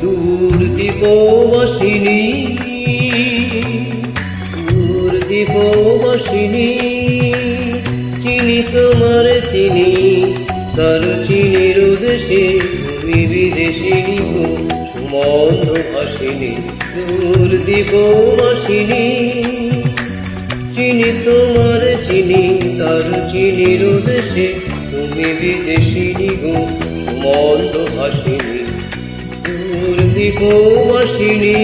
দূর দীপবাসিনী, দূর দীপবাসিনী, চিনি তোমার চিনি, তার চিনির দেশে ভূমি বিদেশিনী গো সুমন্ধ ভাসিনী। দূর দীপবাসিনী, চিনি তোমার চিনি, তার চিনির দেশে তুমি বিদেশিনী গো সুমন্ধ ভাসিনী। দূর দীপবাসিনী,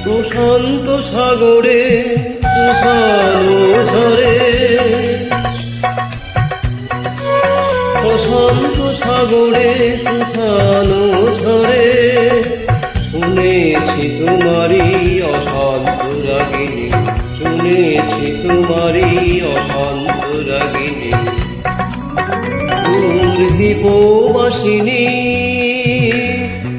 প্রশান্ত সাগরে তুফান ঝরে, প্রশান্ত সাগরে তুফান ঝরে, শুনেছি তোমারই অশান্ত রাগিনী, শুনেছি তোমারই অশান্ত রাগিনী। দূর দীপবাসিনী,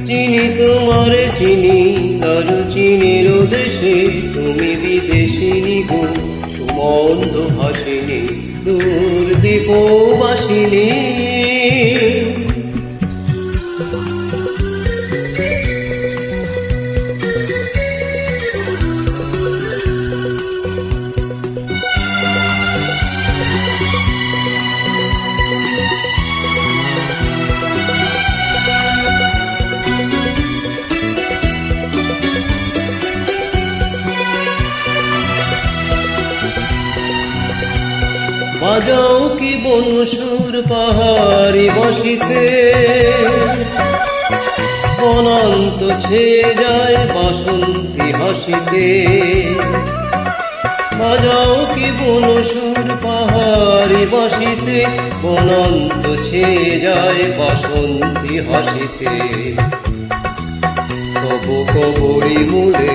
চিনি তোমার চিনি, তার চিনির দেশে তুমি বিদেশিনী গো সুমন্ধ ভাসিনী। দূর দীপবাসিনী, বাজাও কি বনসুর পাহাড়ি বাসিতে, অনন্ত ছেয়ে যায় বাসন্তী হাসিতে। বাজাও কি বনসুর পাহাড়ি বাসিতে, অনন্ত ছেয়ে যায় বাসন্তী হাসিতে। তবু কবরী মূলে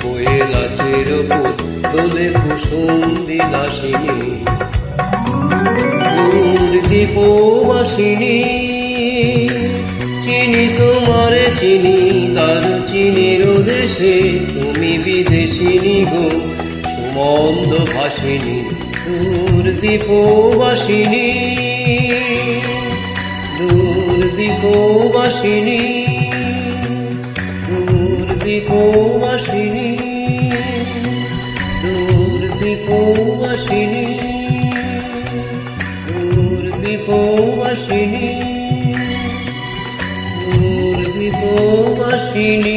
বয়ে লাচের ফুল দোলে কুসুম বিলাসিনী। দূর দীপবাসিনী, চিনি তোমার চিনি, তার চিনির দেশে তুমি বিদেশিনী গো সুমন্ধ ভাসিনী। দূর দীপবাসিনী, দূর দীপবাসিনী, দূর দীপবাসিনী, দূর দীপবাসিনী, দূর দীপবাসিনী, দূর দীপবাসিনী।